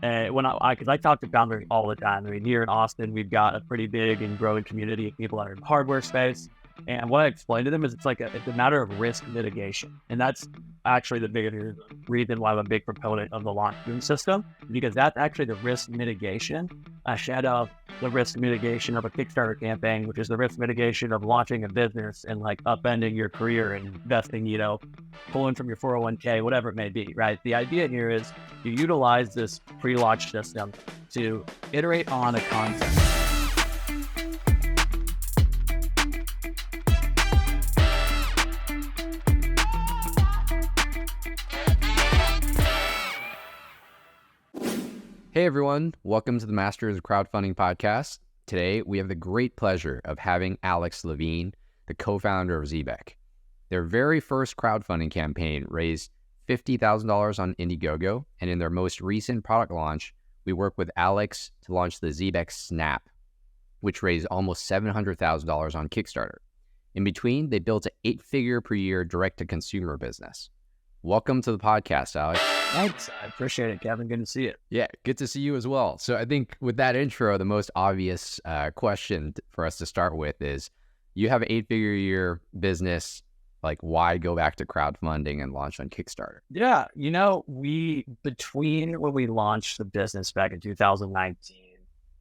Because I talk to founders all the time. I mean, here in Austin, we've got a pretty big and growing community of people that are in the hardware space. And what I explain to them is it's a matter of risk mitigation. And that's actually the biggest reason why I'm a big proponent of the LaunchBoom system, because that's actually the risk mitigation ahead of the risk mitigation of a Kickstarter campaign, which is the risk mitigation of launching a business and like upending your career and investing, pulling from your 401k, whatever it may be, right? The idea here is you utilize this pre-launch system to iterate on a concept. Hey everyone, welcome to the Masters of Crowdfunding podcast. Today we have the great pleasure of having Alex Levine, the co-founder of Xebec. Their very first crowdfunding campaign raised $50,000 on Indiegogo, and in their most recent product launch, we worked with Alex to launch the Xebec Snap, which raised almost $700,000 on Kickstarter. In between, they built an 8-figure per year direct-to-consumer business. Welcome to the podcast, Alex. Thanks. I appreciate it, Kevin. Good to see you. Yeah, good to see you as well. So I think with that intro, the most obvious question for us to start with is, you have an 8-figure year business. Like, why go back to crowdfunding and launch on Kickstarter? Yeah, between when we launched the business back in 2019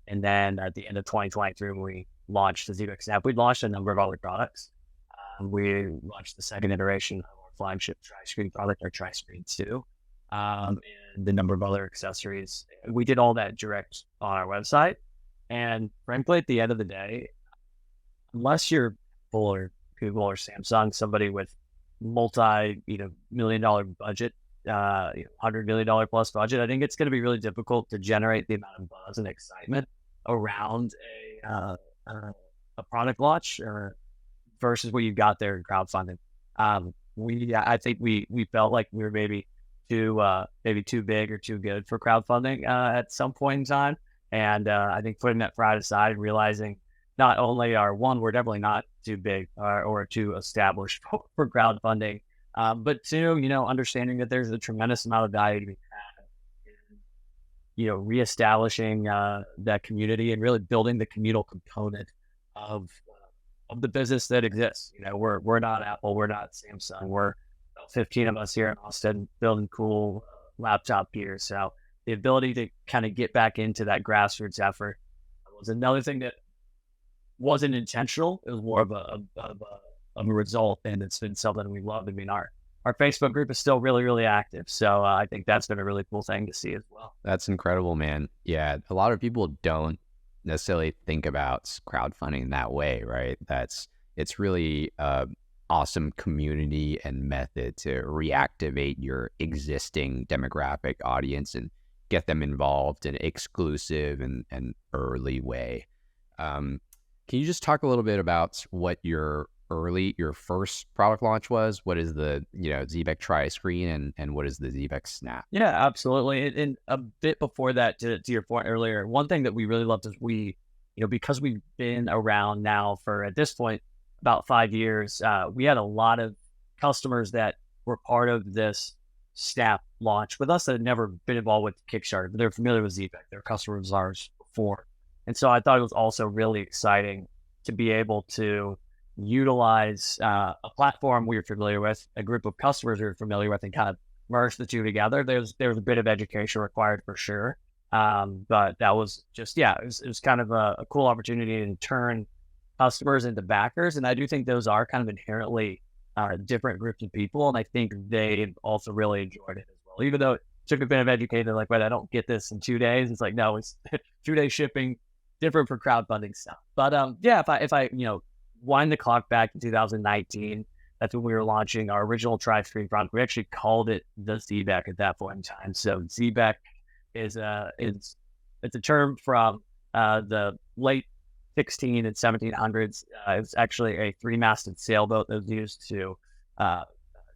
and then at the end of 2023 when we launched the Xebec Snap, we launched a number of other products. We launched the second iteration of our flagship tri-screen product, our tri-screen 2. And the number of other accessories. We did all that direct on our website. And frankly, at the end of the day, unless you're Apple or Google or Samsung, somebody with multi-million-dollar budget, $100 million plus budget, I think it's going to be really difficult to generate the amount of buzz and excitement around a product launch versus what you got there in crowdfunding. I think we felt like we were maybe too big or too good for crowdfunding at some point in time. And I think putting that pride aside and realizing not only we're definitely not too big or too established for crowdfunding, but two, understanding that there's a tremendous amount of value to be had in, reestablishing that community and really building the communal component of the business that exists. We're not Apple, we're not Samsung, we're 15 of us here in Austin building cool laptop gear. So the ability to kind of get back into that grassroots effort was another thing that wasn't intentional. It was more of a result, and it's been something we love. I mean, our Facebook group is still really, really active. So I think that's been a really cool thing to see as well. That's incredible, man. Yeah, a lot of people don't necessarily think about crowdfunding that way, right? It's really awesome community and method to reactivate your existing demographic audience and get them involved in an exclusive and early way. Can you just talk a little bit about what your first product launch was? What is the Xebec Tri-Screen and what is the Xebec Snap? Yeah, absolutely. And a bit before that, to your point earlier, one thing that we really loved is because we've been around now for, at this point, about 5 years, we had a lot of customers that were part of this Snap launch with us that had never been involved with Kickstarter, but they're familiar with Xebec. They're customers of ours before. And so I thought it was also really exciting to be able to utilize a platform we were familiar with, a group of customers we were familiar with, and kind of merge the two together. There was a bit of education required for sure. But that was just, it was kind of a cool opportunity to turn customers into backers. And I do think those are kind of inherently different groups of people. And I think they also really enjoyed it as well. Even though it took a bit of education, they're like, wait, I don't get this in 2 days. It's like, no, it's 2-day shipping, different for crowdfunding stuff. But if I wind the clock back to 2019, that's when we were launching our original tri-screen product. We actually called it the Xebec at that point in time. So Xebec it's a term from the late 16 and 1700s. It's actually a 3-masted sailboat that was used to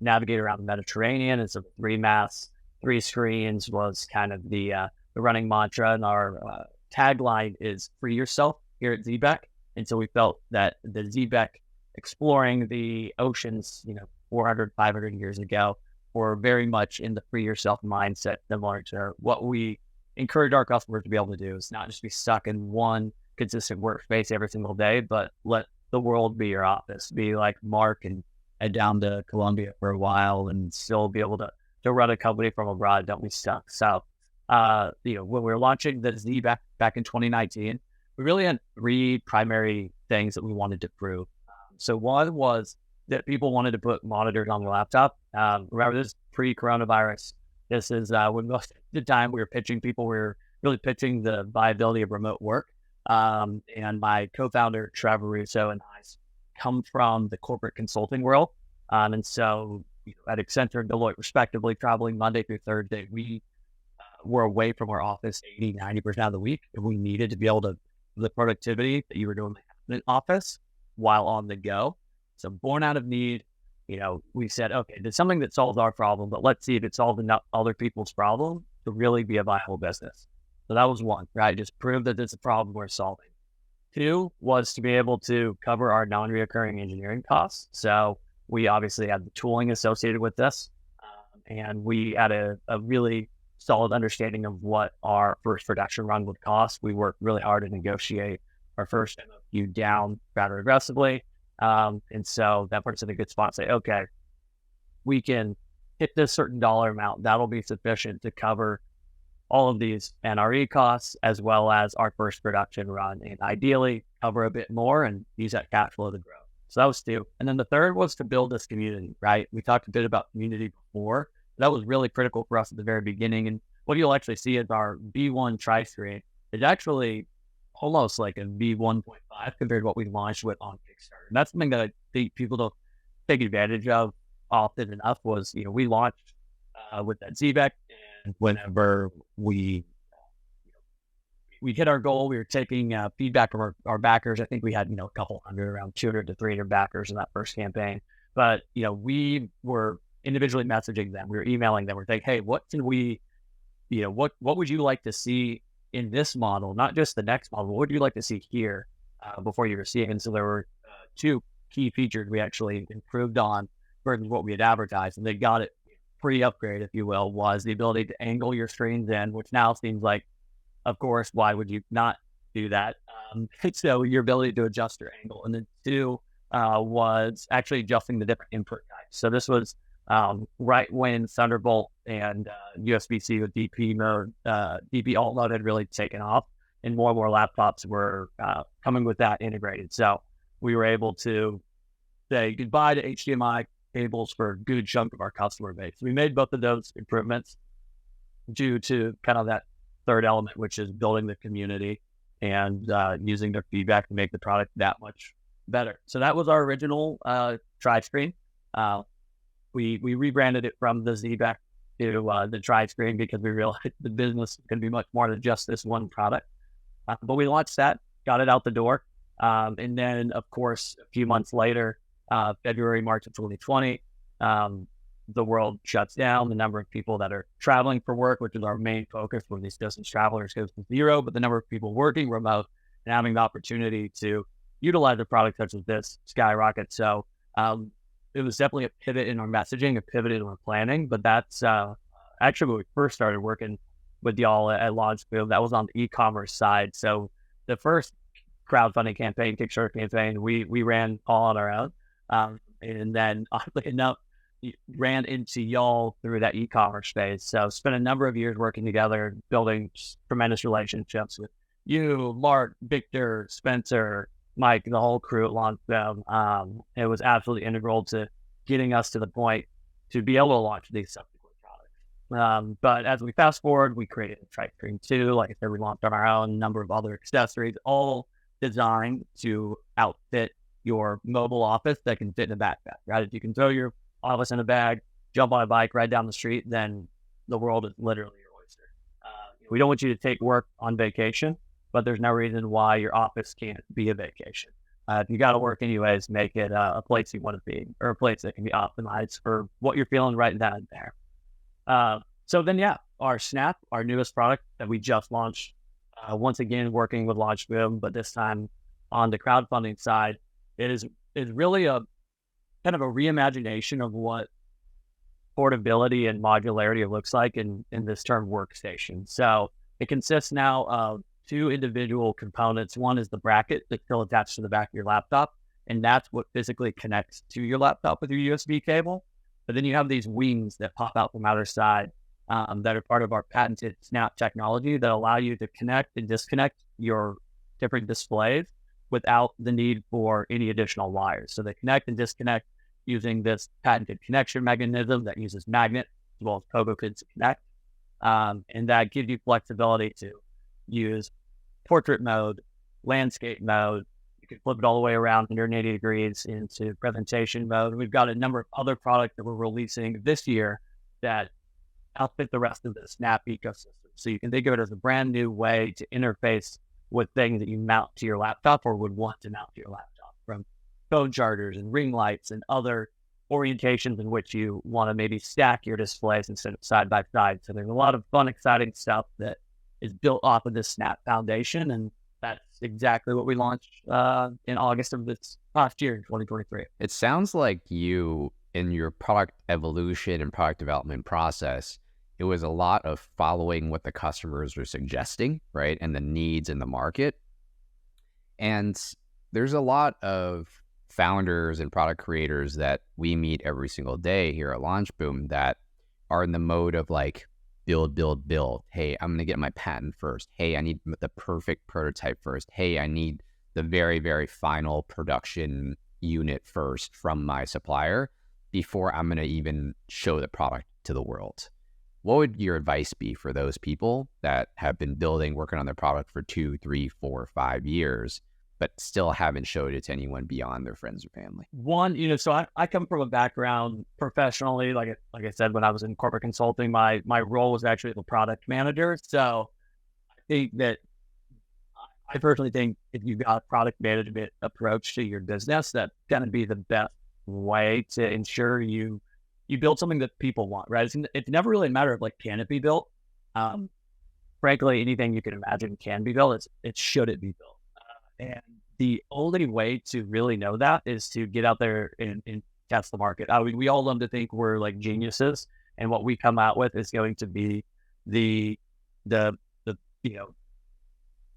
navigate around the Mediterranean. It's a 3-mast, 3 screens was kind of the running mantra, and our tagline is "Free yourself" here at Xebec. And so we felt that the Xebec exploring the oceans, 400, 500 years ago, were very much in the free yourself mindset, similar to what we encourage our customers to be able to do is not just be stuck in one consistent workspace every single day, but let the world be your office. Be like Mark and head down to Colombia for a while and still be able to run a company from abroad. Don't be stuck. So, when we were launching the Z back in 2019, we really had three primary things that we wanted to prove. So one was that people wanted to put monitors on their laptop. Remember, this is pre-coronavirus. This is when most of the time we were pitching people, we were really pitching the viability of remote work. And my co-founder, Trevor Russo, and I come from the corporate consulting world. And so at Accenture and Deloitte, respectively, traveling Monday through Thursday, we were away from our office 80, 90% of the week. And we needed to be able to, the productivity that you were doing in an office while on the go. So born out of need, we said, okay, there's something that solves our problem, but let's see if it solves enough other people's problem to really be a viable business. So that was one, right? Just prove that there's a problem we're solving. Two was to be able to cover our non-reoccurring engineering costs. So we obviously had the tooling associated with this, and we had a really solid understanding of what our first production run would cost. We worked really hard to negotiate our first MOQ down rather aggressively. And so that puts us in a good spot to say, okay, we can hit this certain dollar amount. That'll be sufficient to cover all of these NRE costs as well as our first production run, and ideally cover a bit more and use that cash flow to grow. So that was two. And then the third was to build this community, right? We talked a bit about community before. That was really critical for us at the very beginning. And what you'll actually see is our V1 tri-screen is actually almost like a V1.5 compared to what we launched with on Kickstarter. And that's something that I think people don't take advantage of often enough was, we launched with that Xebec, and whenever we hit our goal, we were taking feedback from our backers. I think we had, a couple hundred, around 200 to 300 backers in that first campaign. But, we were individually messaging them. We were emailing them. We're saying, hey, what can we, what would you like to see in this model, not just the next model? What would you like to see here before you receive it? And so there were two key features we actually improved on versus what we had advertised, and they got it pre-upgrade, if you will, was the ability to angle your screens in, which now seems like, of course, why would you not do that? So your ability to adjust your angle. And then two was actually adjusting the different input types. So this was right when Thunderbolt and USB-C with DP mode, DP alt mode had really taken off, and more laptops were coming with that integrated. So we were able to say goodbye to HDMI cables for a good chunk of our customer base. We made both of those improvements due to kind of that third element, which is building the community and using their feedback to make the product that much better. So that was our original tri-screen. We rebranded it from the Xebec to the tri-screen because we realized the business can be much more than just this one product. But we launched that, got it out the door. And then, of course, a few months later, February, March of 2020, the world shuts down. The number of people that are traveling for work, which is our main focus when these business travelers, goes to zero, but the number of people working remote and having the opportunity to utilize a product such as this skyrockets. So it was definitely a pivot in our messaging, a pivot in our planning, but that's actually when we first started working with y'all at LaunchBoom. That was on the e-commerce side. So the first crowdfunding campaign, Kickstarter campaign, we ran all on our own. And then, oddly enough, ran into y'all through that e-commerce space. So spent a number of years working together, building tremendous relationships with you, Mark, Victor, Spencer, Mike, the whole crew at LaunchBoom. It was absolutely integral to getting us to the point to be able to launch these subsequent products. But as we fast forward, we created a tri-screen 2. Like I said, we launched on our own, a number of other accessories, all designed to outfit your mobile office that can fit in a backpack, right? If you can throw your office in a bag, jump on a bike, ride down the street, then the world is literally your oyster. We don't want you to take work on vacation, but there's no reason why your office can't be a vacation. If you got to work anyways, make it a place you want to be, or a place that can be optimized for what you're feeling right then and there. So then, our Snap, our newest product that we just launched, once again working with LaunchBoom, but this time on the crowdfunding side, it is really a kind of a reimagination of what portability and modularity looks like in this term workstation. So It consists now of two individual components. One is the bracket that's still attached to the back of your laptop, and that's what physically connects to your laptop with your USB cable. But then you have these wings that pop out from either side that are part of our patented Snap technology that allow you to connect and disconnect your different displays without the need for any additional wires. So they connect and disconnect using this patented connection mechanism that uses magnets as well as pogo pins to connect. And that gives you flexibility to use portrait mode, landscape mode. You can flip it all the way around 180 degrees into presentation mode. We've got a number of other products that we're releasing this year that outfit the rest of the Snap ecosystem. So you can think of it as a brand new way to interface with things that you mount to your laptop or would want to mount to your laptop, from phone chargers and ring lights and other orientations in which you want to maybe stack your displays instead of side by side. So there's a lot of fun, exciting stuff that is built off of this Snap foundation. And that's exactly what we launched in August of this past year, 2023. It sounds like you, in your product evolution and product development process, it was a lot of following what the customers were suggesting, right? And the needs in the market. And there's a lot of founders and product creators that we meet every single day here at LaunchBoom that are in the mode of like, build, build, build. Hey, I'm going to get my patent first. Hey, I need the perfect prototype first. Hey, I need the very, very final production unit first from my supplier before I'm going to even show the product to the world. What would your advice be for those people that have been working on their product for 2, 3, 4, 5 years, but still haven't showed it to anyone beyond their friends or family? One, so I come from a background professionally, like I said, when I was in corporate consulting, my role was actually the product manager. So I think that I personally think if you've got a product management approach to your business, that's going to be the best way to ensure you build something that people want, right? It's never really a matter of like, can it be built? Frankly, anything you can imagine can be built. It should it be built? And the only way to really know that is to get out there and test the market. We all love to think we're like geniuses, and what we come out with is going to be the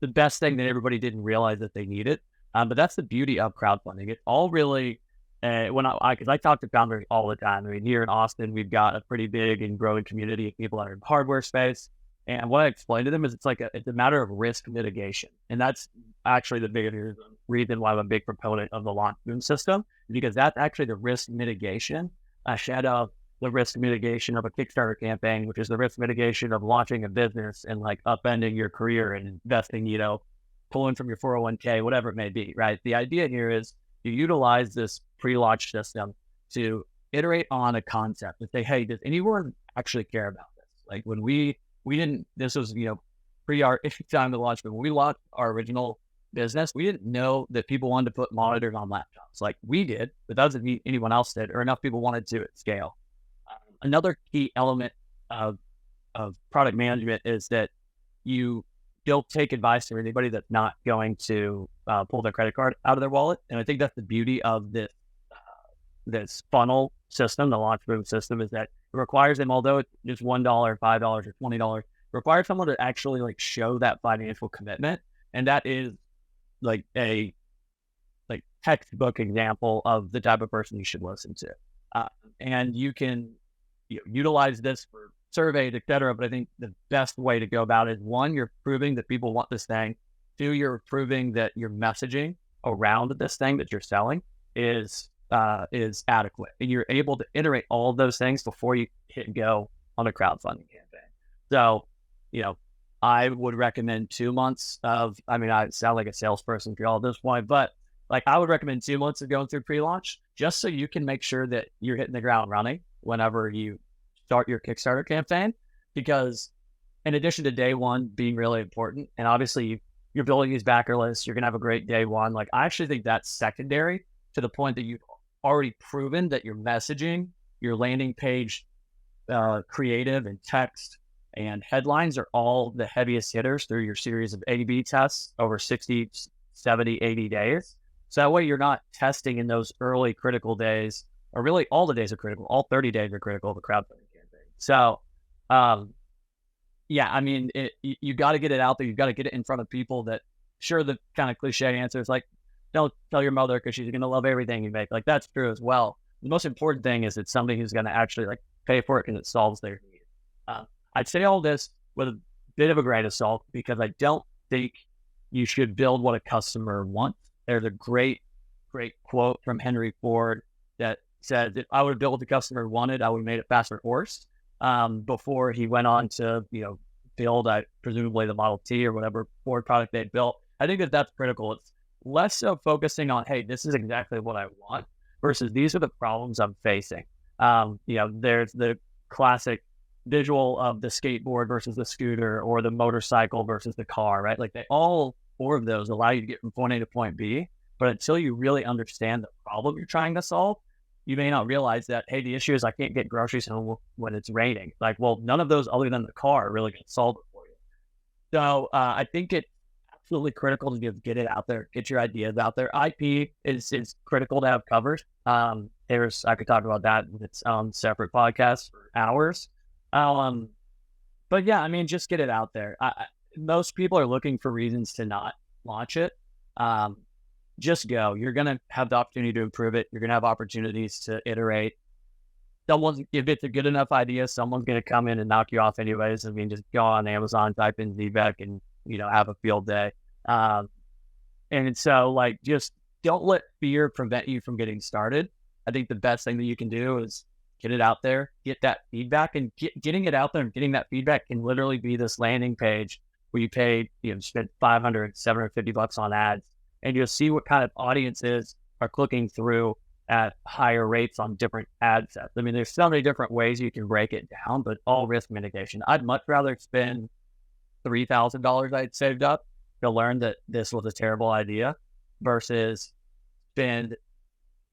best thing that everybody didn't realize that they needed. But that's the beauty of crowdfunding. It all really, because I talk to founders all the time. I mean, here in Austin, we've got a pretty big and growing community of people that are in the hardware space. And what I explain to them is it's a matter of risk mitigation. And that's actually the biggest reason why I'm a big proponent of the LaunchBoom system, because that's actually the risk mitigation ahead of the risk mitigation of a Kickstarter campaign, which is the risk mitigation of launching a business and like upending your career and investing, pulling from your 401k, whatever it may be, right? The idea here is you utilize this pre-launch system to iterate on a concept and say, hey, does anyone actually care about this? Like when we didn't, this was, pre our time to launch, but when we launched our original business, we didn't know that people wanted to put monitors on laptops. Like we did, but that doesn't mean anyone else did, or enough people wanted to at scale. Another key element of product management is that you don't take advice from anybody that's not going to pull their credit card out of their wallet. And I think that's the beauty of this funnel system, the LaunchBoom system, is that it requires them, although it's just $1, $5, or $20, requires someone to actually like show that financial commitment. And that is like a textbook example of the type of person you should listen to. And you can utilize this for surveys, et cetera. But I think the best way to go about it is, one, you're proving that people want this thing. Two, you're proving that your messaging around this thing that you're selling is adequate. And you're able to iterate all of those things before you hit go on a crowdfunding campaign. So, I would recommend 2 months of, I sound like a salesperson for y'all at this point, but like I would recommend 2 months of going through pre-launch just so you can make sure that you're hitting the ground running whenever you start your Kickstarter campaign. Because in addition to day one being really important, and obviously you're building these backer lists, you're going to have a great day one. Like I actually think that's secondary to the point that you've already proven that your messaging, your landing page, creative and text and headlines are all the heaviest hitters through your series of A/B tests over 60, 70, 80 days. So that way you're not testing in those early critical days, or really all the days are critical. All 30 days are critical of a crowdfunding campaign. So, yeah, I mean, you got to get it out there. You've got to get it in front of people that, sure, the kind of cliche answer is like, don't tell your mother because she's going to love everything you make. Like, that's true as well. The most important thing is it's somebody who's going to actually like pay for it because it solves their need. I'd say all this with a bit of a grain of salt because I don't think you should build what a customer wants. There's a great quote from Henry Ford that said, if I would have built what the customer wanted, I would have made it faster horse. Before he went on to, build presumably the Model T or whatever Ford product they built. I think that's critical. It's less so focusing on, hey, this is exactly what I want versus these are the problems I'm facing. There's the classic visual of the skateboard versus the scooter or the motorcycle versus the car, right? Like all four of those allow you to get from point A to point B, but until you really understand the problem you're trying to solve, you may not realize that, hey, the issue is I can't get groceries home when it's raining. Like, well, none of those other than the car are really going to solve it for you. So I think it's absolutely critical to just get it out there, get your ideas out there. IP is critical to have covered. I could talk about that in its own separate podcast for hours. But yeah, I mean, just get it out there. Most people are looking for reasons to not launch it. Just go. You're going to have the opportunity to improve it. You're going to have opportunities to iterate. If it's a good enough idea, someone's going to come in and knock you off anyways. I mean, just go on Amazon, type in Xebec and, have a field day. And so like, just don't let fear prevent you from getting started. I think the best thing that you can do is get it out there, get that feedback, and getting it out there and getting that feedback can literally be this landing page where you pay, spend $500, $750 on ads. And you'll see what kind of audiences are clicking through at higher rates on different ad sets. I mean, there's so many different ways you can break it down, but all risk mitigation. I'd much rather spend $3,000 I'd saved up to learn that this was a terrible idea versus spend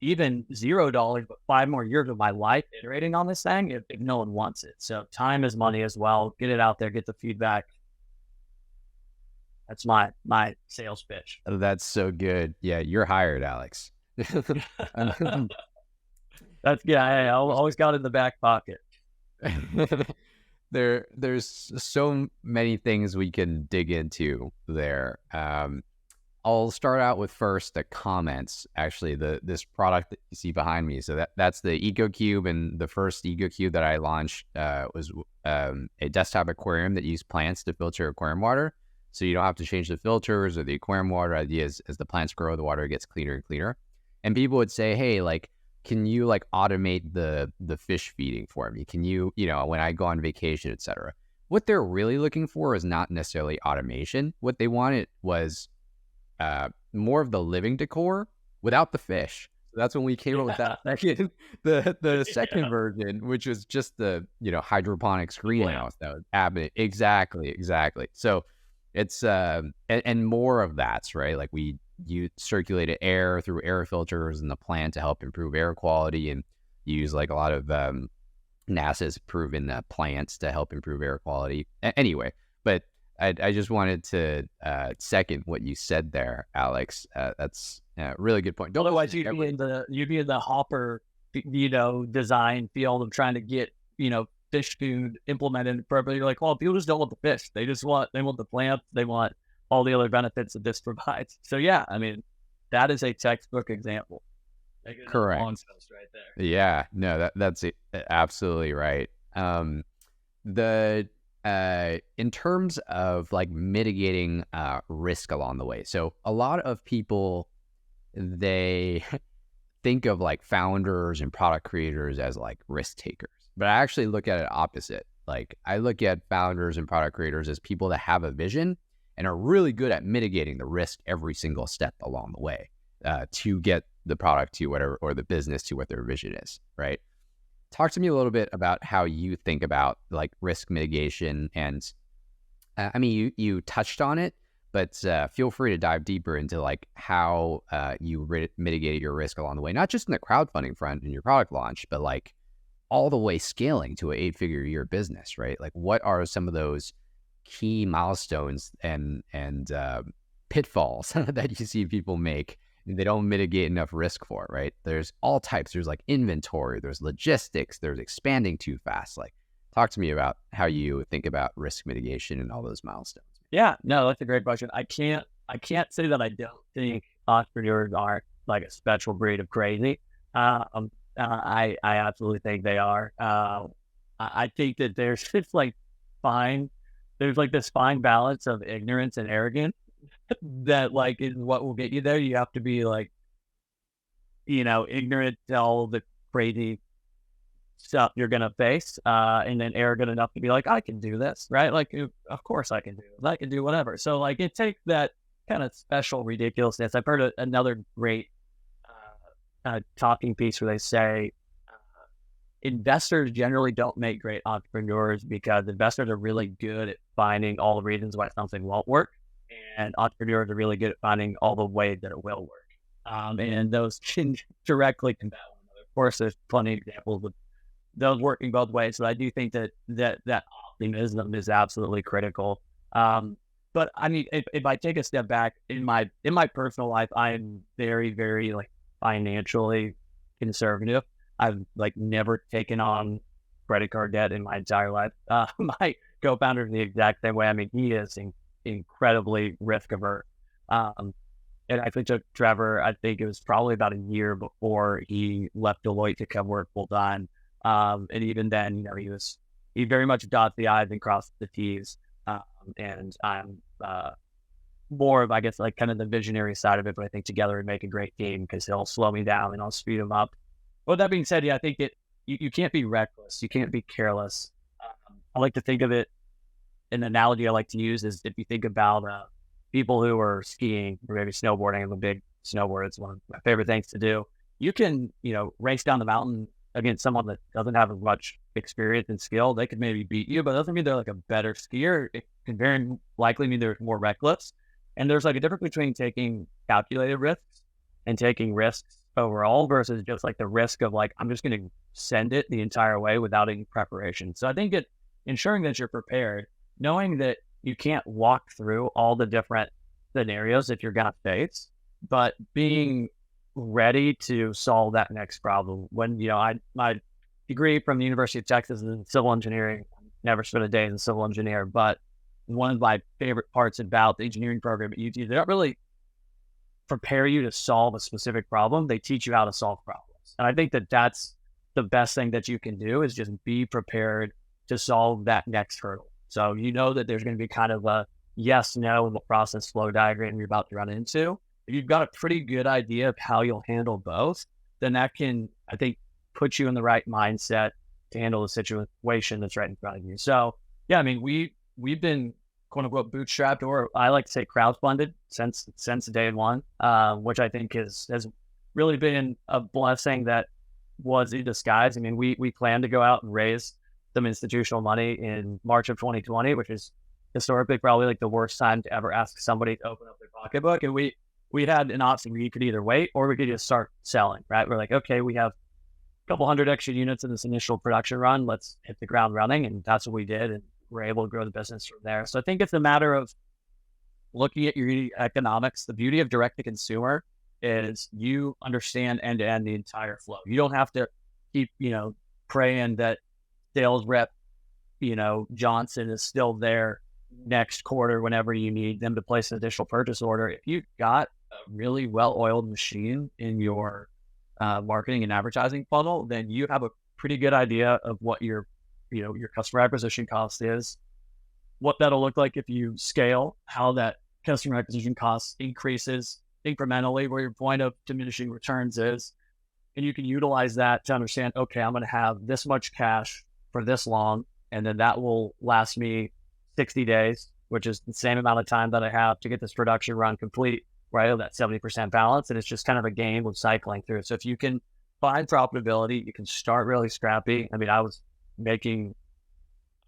even $0, but 5 more years of my life iterating on this thing if no one wants it. So time is money as well. Get it out there, get the feedback. That's my sales pitch. Oh, that's so good. Yeah, you're hired, Alex. That's I always got it in the back pocket. There's so many things we can dig into there. I'll start out with first the comments. Actually, this product that you see behind me. So that's the EcoCube, and the first EcoCube that I launched was a desktop aquarium that used plants to filter aquarium water. So you don't have to change the filters or the aquarium water. Idea is as the plants grow, the water gets cleaner and cleaner. And people would say, hey, like, can you like automate the fish feeding for me? Can you, when I go on vacation, etc. What they're really looking for is not necessarily automation. What they wanted was more of the living decor without the fish. So that's when we came up with that second, the second version, which was just the, hydroponics greenhouse. That was happening. Exactly. So it's, and more of that's right. Like you circulated air through air filters in the plant to help improve air quality, and use like a lot of, NASA's proven plants to help improve air quality. Anyway, but I just wanted to second what you said there, Alex. That's a really good point. Otherwise, you'd be in the hopper, design field of trying to get fish food implemented appropriately. You're like, well, people just don't want the fish. They want the plants. They want all the other benefits that this provides. So yeah, I mean, that is a textbook example. Correct. Right there. Yeah, no, that's absolutely right. In terms of like mitigating risk along the way. So a lot of people, they think of like founders and product creators as like risk takers, but I actually look at it opposite. Like I look at founders and product creators as people that have a vision and are really good at mitigating the risk every single step along the way to get the product to whatever, or the business to what their vision is, right? Talk to me a little bit about how you think about like risk mitigation. And I mean, you touched on it, but feel free to dive deeper into like how you mitigated your risk along the way, not just in the crowdfunding front in your product launch, but like all the way scaling to an 8-figure year business, right? Like what are some of those key milestones and pitfalls that you see people make and they don't mitigate enough risk for, right? There's all types. There's like inventory, there's logistics, there's expanding too fast. Like Talk to me about how you think about risk mitigation and all those milestones. Yeah, no, that's a great question. I can't say that I don't think entrepreneurs are like a special breed of crazy. I absolutely think they are. I think that there's just like fine, there's like this fine balance of ignorance and arrogance that like is what will get you there. You have to be like, ignorant to all the crazy stuff you're gonna face, and then arrogant enough to be like, I can do this, right? Like, of course I can do it. I can do whatever. So like, it takes that kind of special ridiculousness. I've heard another great talking piece where they say investors generally don't make great entrepreneurs because investors are really good at finding all the reasons why something won't work, and entrepreneurs are really good at finding all the ways that it will work. And those can directly combat one another. Of course, there's plenty of examples of those working both ways. So I do think that optimism is absolutely critical. But I mean, if I take a step back in my personal life, I am very, very like financially conservative. I've like never taken on credit card debt in my entire life. My co-founder is the exact same way. I mean, he is incredibly risk averse. And I took Trevor, I think it was probably about a year before he left Deloitte to come work full time. And even then, he very much dot the I's and crossed the T's. And I'm more of, I guess, like kind of the visionary side of it, but I think together we make a great team because he'll slow me down and I'll speed him up. But that being said, yeah, I think you can't be reckless. You can't be careless. I like to think of it, an analogy I like to use is if you think about people who are skiing or maybe snowboarding. I'm a big snowboarder. It's one of my favorite things to do. You can, race down the mountain against someone that doesn't have as much experience and skill. They could maybe beat you, but it doesn't mean they're like a better skier. It can very likely mean they're more reckless. And there's like a difference between taking calculated risks and taking risks overall versus just like the risk of like, I'm just going to send it the entire way without any preparation. So I think ensuring that you're prepared, knowing that you can't walk through all the different scenarios that you're going to face, but being ready to solve that next problem. When, my degree from the University of Texas is in civil engineering. Never spent a day as a civil engineer, but one of my favorite parts about the engineering program at UT, they don't really prepare you to solve a specific problem. They teach you how to solve problems. And I think that that's the best thing that you can do is just be prepared to solve that next hurdle. So that there's going to be kind of a yes, no in the process flow diagram you're about to run into. If you've got a pretty good idea of how you'll handle both, then that can, I think, put you in the right mindset to handle the situation that's right in front of you. So, yeah, I mean, we've been quote unquote bootstrapped, or I like to say crowdfunded since day one, which I think has really been a blessing that was in disguise. I mean, we plan to go out and raise some institutional money in March of 2020, which is historically probably like the worst time to ever ask somebody to open up their pocketbook. And we had an option. We could either wait or we could just start selling, right? We're like, okay, we have a couple hundred extra units in this initial production run. Let's hit the ground running. And that's what we did. And we're able to grow the business from there. So I think it's a matter of looking at your economics. The beauty of direct to consumer is you understand end to end the entire flow. You don't have to keep, praying that sales rep, Johnson is still there next quarter whenever you need them to place an additional purchase order. If you've got a really well-oiled machine in your marketing and advertising funnel, then you have a pretty good idea of what your customer acquisition cost is, what that'll look like if you scale, how that customer acquisition cost increases incrementally, where your point of diminishing returns is. And you can utilize that to understand, okay, I'm going to have this much cash for this long, and then that will last me 60 days, which is the same amount of time that I have to get this production run complete, right? That 70% balance. And it's just kind of a game of cycling through. So if you can find profitability, you can start really scrappy. I mean, I was making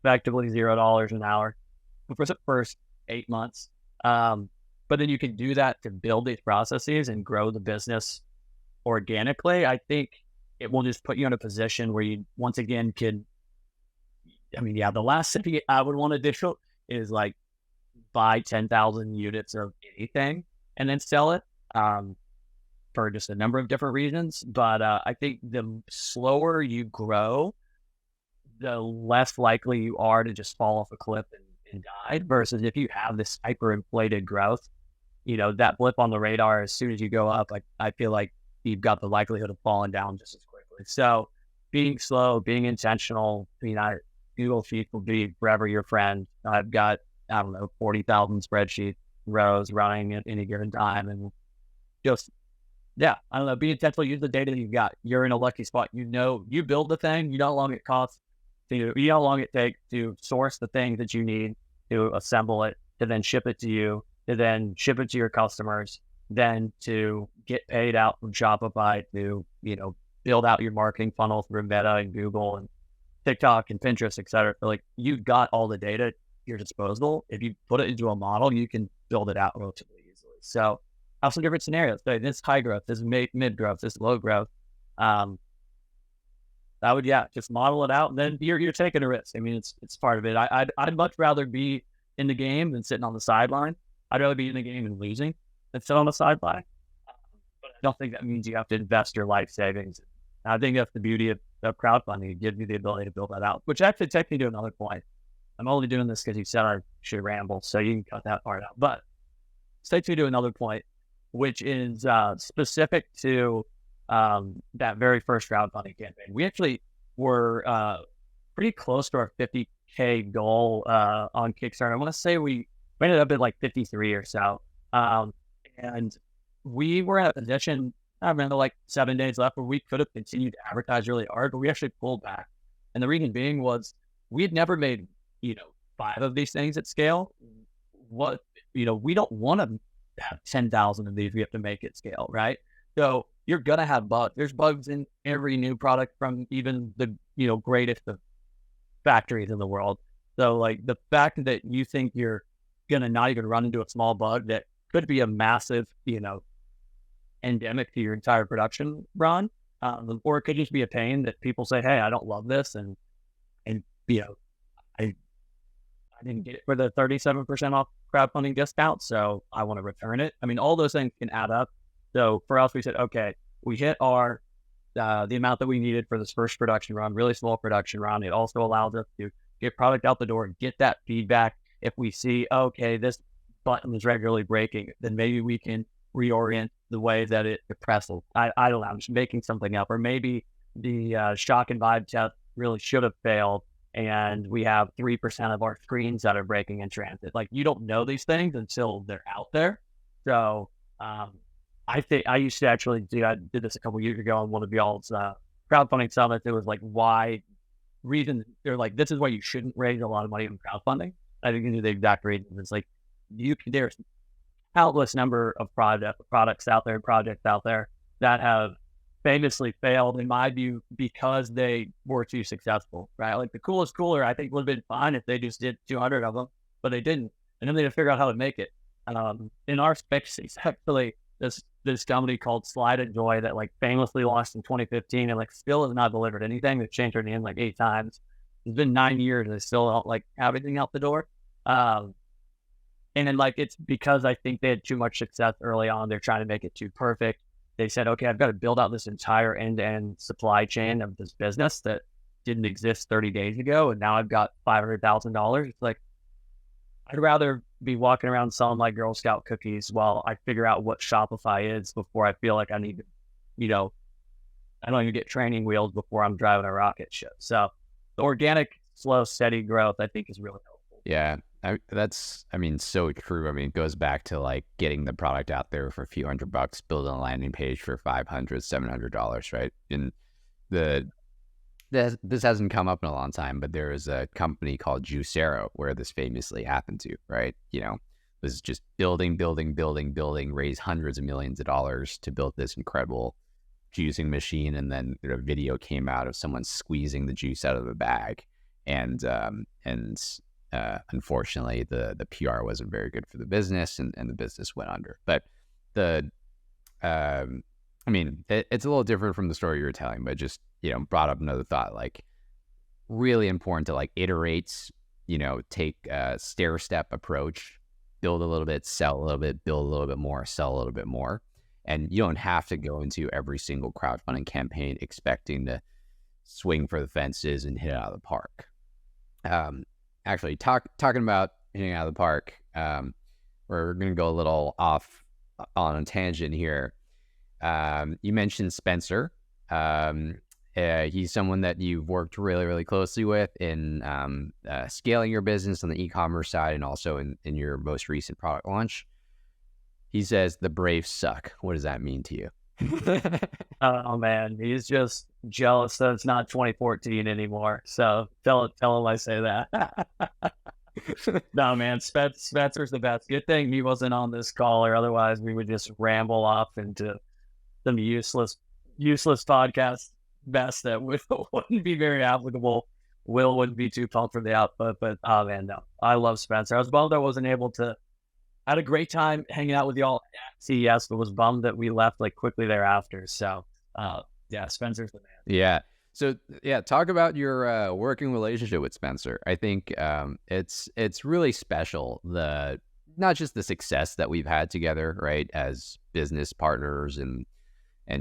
effectively $0 an hour for the first 8 months. But then you can do that to build these processes and grow the business organically. I think it will just put you in a position where you, once again, the last thing I would want to do is like buy 10,000 units of anything and then sell it for just a number of different reasons. But I think the slower you grow, the less likely you are to just fall off a cliff and die, versus if you have this hyperinflated growth, that blip on the radar, as soon as you go up, I feel like you've got the likelihood of falling down just as quickly. So being slow, being intentional, Google Sheets will be forever your friend. I've got, I don't know, 40,000 spreadsheet rows running at any given time. And just, yeah, I don't know, be intentional, use the data that you've got. You're in a lucky spot. You build the thing, you know how long it costs, you know how long it takes to source the things that you need to assemble it, to then ship it to you, to then ship it to your customers, then to get paid out from Shopify, to, build out your marketing funnel through Meta and Google and TikTok and Pinterest, et cetera. So like, you've got all the data at your disposal. If you put it into a model, you can build it out relatively easily. So I have some different scenarios. So this high growth, this mid growth, this low growth. I would, just model it out, and then you're taking a risk. I mean, it's part of it. I'd much rather be in the game than sitting on the sideline. I'd rather be in the game and losing than sit on the sideline. But I don't think that means you have to invest your life savings. I think that's the beauty of crowdfunding. It gives you the ability to build that out, which actually takes me to another point. I'm only doing this because you said I should ramble, so you can cut that part out. But it takes me to another point, which is specific to that very first crowdfunding campaign. We actually were pretty close to our 50K goal on Kickstarter. I want to say we ended up at like 53 or so. And we were in a position, I remember, like 7 days left, where we could have continued to advertise really hard, but we actually pulled back. And the reason being was we had never made, 5 of these things at scale. We don't want to have 10,000 of these. We have to make it scale, right? So you're going to have bugs. There's bugs in every new product, from even the, greatest of factories in the world. So like, the fact that you think you're going to not even run into a small bug that could be a massive, endemic to your entire production run, or it could just be a pain that people say, hey, I don't love this, and I didn't get it for the 37% off crowdfunding discount, so I want to return it. I mean, all those things can add up. So for us, we said, okay, we hit our the amount that we needed for this first production run, really small production run. It also allows us to get product out the door, get that feedback. If we see, okay, this button is regularly breaking, then maybe we can reorient the way that it presses. I don't know, I'm just making something up. Or maybe the shock and vibe test really should have failed, and we have 3% of our screens that are breaking in transit. Like, you don't know these things until they're out there. So I think I used to actually I did this a couple years ago on one of y'all's crowdfunding summits. It was like, they're like, this is why you shouldn't raise a lot of money in crowdfunding. I think you knew the exact reason. It's like, there's countless number of products out there, projects out there that have famously failed, in my view, because they were too successful, right? Like, the coolest cooler, I think, would have been fine if they just did 200 of them, but they didn't. And then they had to figure out how to make it. In our space, it's actually this company called Slide and Joy that like famously launched in 2015 and like still has not delivered anything. They've changed their name like 8 times. It's been 9 years and they still don't like have anything out the door. And then like, it's because I think they had too much success early on. They're trying to make it too perfect. They said, okay, I've got to build out this entire end-to-end supply chain of this business that didn't exist 30 days ago. And now I've got $500,000. It's like, I'd rather be walking around selling my Girl Scout cookies while I figure out what Shopify is before I feel like I need to, I don't even get training wheels before I'm driving a rocket ship. So the organic, slow, steady growth, I think, is really helpful. Yeah. That's so true. I mean, it goes back to like getting the product out there for a few $100, building a landing page for $500, $700, right? And this hasn't come up in a long time, but there is a company called Juicero where this famously happened to, right? Was just building, raise hundreds of millions of dollars to build this incredible juicing machine. And then a video came out of someone squeezing the juice out of the bag. And unfortunately, the PR wasn't very good for the business, and the business went under. But it's a little different from the story you were telling, but just, brought up another thought, like, really important to like iterate, take a stair-step approach, build a little bit, sell a little bit, build a little bit more, sell a little bit more. And you don't have to go into every single crowdfunding campaign expecting to swing for the fences and hit it out of the park. Actually, talking about hitting out of the park, we're going to go a little off on a tangent here. You mentioned Spencer. He's someone that you've worked really, really closely with in scaling your business on the e-commerce side and also in your most recent product launch. He says the Braves suck. What does that mean to you? Oh man, he's just jealous that it's not 2014 anymore. So tell him I say that. No man, Spencer's the best. Good thing he wasn't on this call, or otherwise we would just ramble off into some useless podcast mess that wouldn't be very applicable. Will wouldn't be too pumped for the output, but oh man, no, I love Spencer. I was bummed I wasn't able to. I had a great time hanging out with y'all at CES, but was bummed that we left like quickly thereafter. So yeah, Spencer's the man. Yeah. So yeah, talk about your working relationship with Spencer. I think it's really special, not just the success that we've had together, right, as business partners and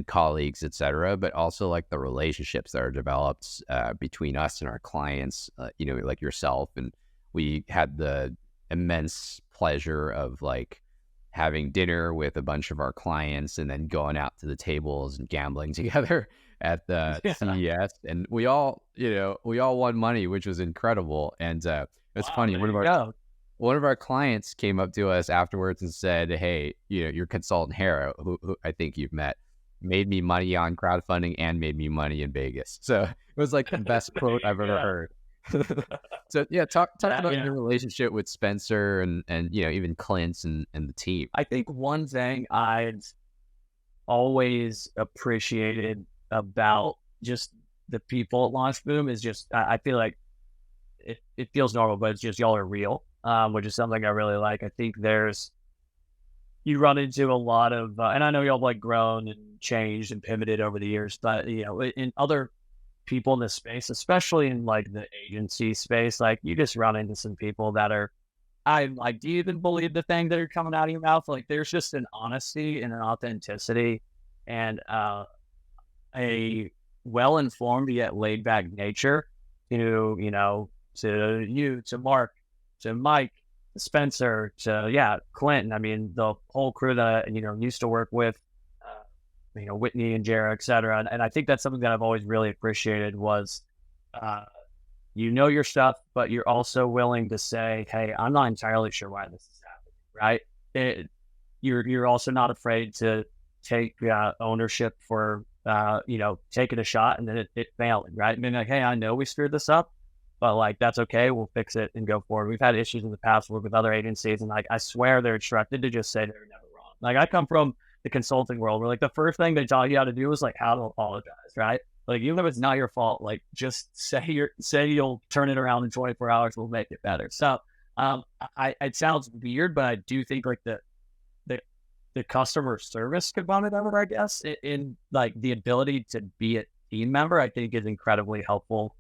colleagues, et cetera, but also like the relationships that are developed between us and our clients, like yourself. And we had the immense pleasure of like having dinner with a bunch of our clients and then going out to the tables and gambling together at the CES. And we all won money, which was incredible. And it's funny. One of our clients came up to us afterwards and said, "Hey, your consultant Hera, who I think you've met, made me money on crowdfunding and made me money in Vegas." So it was like the best quote I've ever heard. So yeah, talk about your relationship with Spencer and even Clint and the team. I think one thing I've always appreciated about just the people at LaunchBoom is just I feel like it feels normal, but it's just y'all are real, which is something I really like. I think you run into a lot of, and I know y'all have like grown and changed and pivoted over the years, but in other people in this space, especially in like the agency space, like you just run into some people that are, I'm like, do you even believe the thing that are coming out of your mouth? Like there's just an honesty and an authenticity and a well-informed yet laid-back nature to you, to Mark, to Mike, to Spencer, to Clinton. I mean, the whole crew that used to work with, Whitney and Jara, et cetera. And I think that's something that I've always really appreciated was, your stuff, but you're also willing to say, hey, I'm not entirely sure why this is happening, right? You're also not afraid to take ownership for, taking a shot and then it failing, right? I mean, like, hey, I know we screwed this up, but like, that's okay. We'll fix it and go forward. We've had issues in the past with other agencies, and like, I swear they're instructed to just say they're never wrong. Like I come from the consulting world where like the first thing they taught you how to do is like how to apologize, right? Like even if it's not your fault, like just say you'll turn it around in 24 hours, we'll make it better. So it sounds weird, but I do think like the customer service component of it, I guess, in like the ability to be a team member, I think is incredibly helpful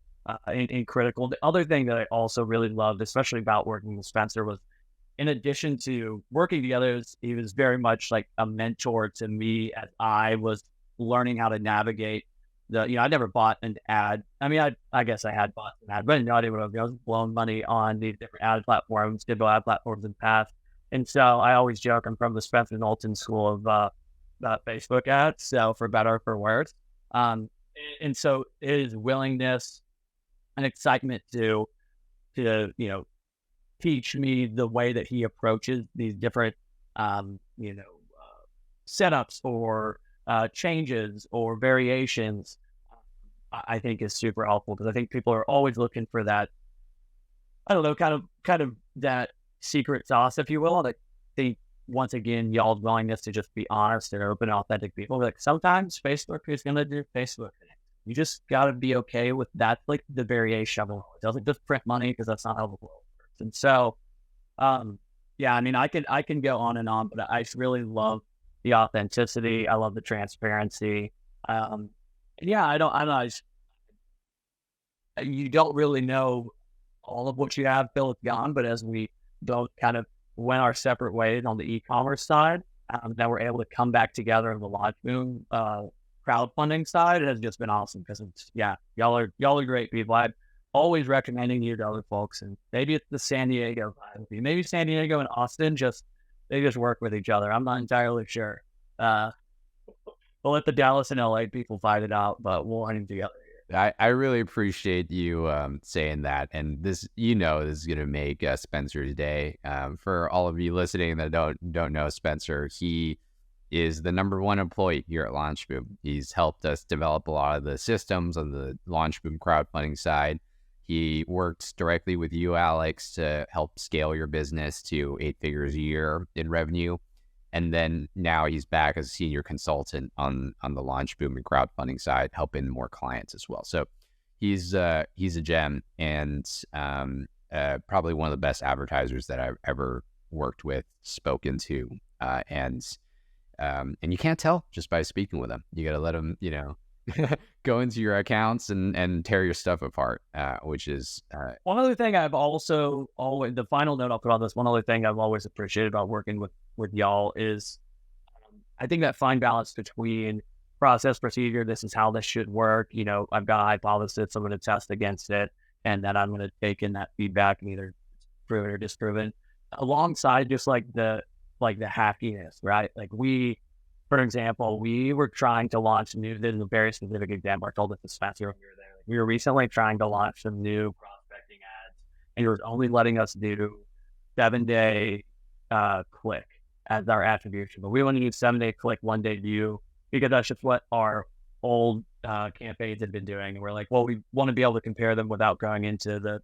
and critical. The other thing that I also really loved, especially about working with Spencer, was in addition to working together, he was very much like a mentor to me as I was learning how to navigate I never bought an ad. I mean, I guess I had bought an ad, but I had no idea what I was blowing money on these different ad platforms, digital ad platforms in the past. And so I always joke I'm from the Spencer Knowlton school of Facebook ads, so for better or for worse. And so his willingness and excitement to teach me the way that he approaches these different setups or changes or variations, I think is super helpful, because I think people are always looking for that, I don't know, kind of that secret sauce, if you will. And I think once again, y'all's willingness to just be honest and open, authentic people. Like sometimes Facebook is going to do Facebook. You just got to be okay with that. Like the variation of it. It doesn't just print money, because that's not how the world works. And so, I mean, I can go on and on, but I really love the authenticity. I love the transparency. You don't really know all of what you have till it's gone, but as we both kind of went our separate ways on the e-commerce side, then we're able to come back together in the LaunchBoom crowdfunding side has just been awesome because y'all are great people. I'm always recommending you to other folks, and maybe it's the San Diego vibe. Maybe San Diego and Austin they just work with each other. I'm not entirely sure. We'll let the Dallas and LA people fight it out, but we'll hunt them together. I really appreciate you saying that, and this this is gonna make Spencer's day. For all of you listening that don't know Spencer, he is the number one employee here at LaunchBoom. He's helped us develop a lot of the systems on the LaunchBoom crowdfunding side. He worked directly with you, Alex, to help scale your business to 8 figures a year in revenue. And then now he's back as a senior consultant on the LaunchBoom and crowdfunding side, helping more clients as well. So he's a gem, and probably one of the best advertisers that I've ever worked with, spoken to, and you can't tell just by speaking with him. You got to let him, go into your accounts and tear your stuff apart, which is one other thing I've also always, the final note I'll put on this, one other thing I've always appreciated about working with y'all is I think that fine balance between process, procedure, this is how this should work. I've got a hypothesis, I'm going to test against it, and then I'm going to take in that feedback and either prove it or disprove it, alongside just like the hackiness, right? Like for example, we were trying to launch this is a very specific example. I told it to Spencer when we were there. We were recently trying to launch some new prospecting ads, and it was only letting us do 7-day click as our attribution. But we want to use 7-day click, 1-day view, because that's just what our old campaigns had been doing. And we're like, well, we want to be able to compare them without going into the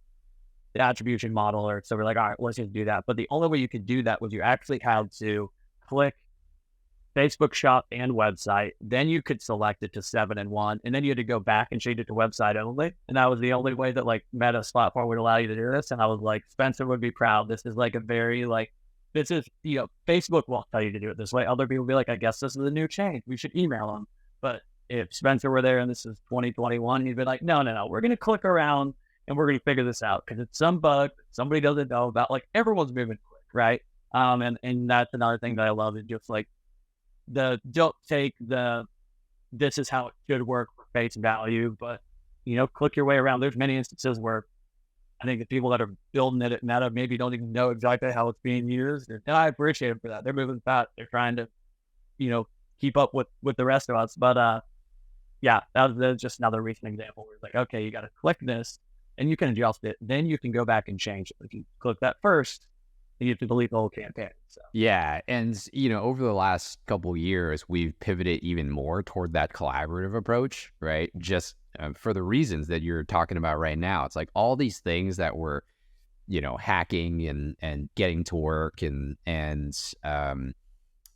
attribution model. So we're like, all right, let's just do that. But the only way you could do that was you actually had to click Facebook shop and website. Then you could select it to 7 and 1, and then you had to go back and change it to website only. And that was the only way that Meta's platform would allow you to do this. And I was like, Spencer would be proud. This is a very this is, Facebook won't tell you to do it this way. Other people will be like, I guess this is a new change. We should email them. But if Spencer were there and this is 2021, he'd be like, no, we're going to click around and we're going to figure this out because it's some bug somebody doesn't know about. Everyone's moving quick, right? And that's another thing that I love is just don't take this is how it should work for face value, but click your way around. There's many instances where I think the people that are building it at Meta maybe don't even know exactly how it's being used. And I appreciate them for that. They're moving fast. They're trying to, keep up with the rest of us. But that was just another recent example where it's like, okay, you got to click this and you can adjust it. Then you can go back and change it. If you click that first, then you have to delete the whole campaign. So. Yeah. And, over the last couple of years, we've pivoted even more toward that collaborative approach, right? Just for the reasons that you're talking about right now. It's like all these things that we're, hacking and getting to work and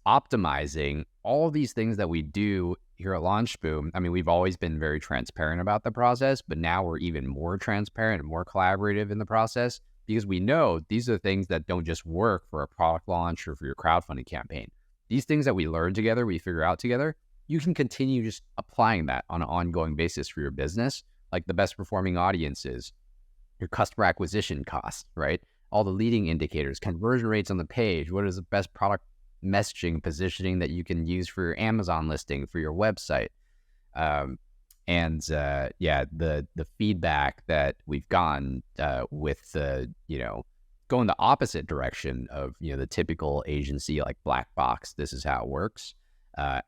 optimizing, all these things that we do here at LaunchBoom. I mean, we've always been very transparent about the process, but now we're even more transparent and more collaborative in the process because we know these are things that don't just work for a product launch or for your crowdfunding campaign. These things that we learn together, we figure out together, you can continue just applying that on an ongoing basis for your business, like the best performing audiences, your customer acquisition costs, right? All the leading indicators, conversion rates on the page, what is the best product messaging, positioning that you can use for your Amazon listing, for your website. The feedback that we've gotten with going the opposite direction of, the typical agency like black box, this is how it works,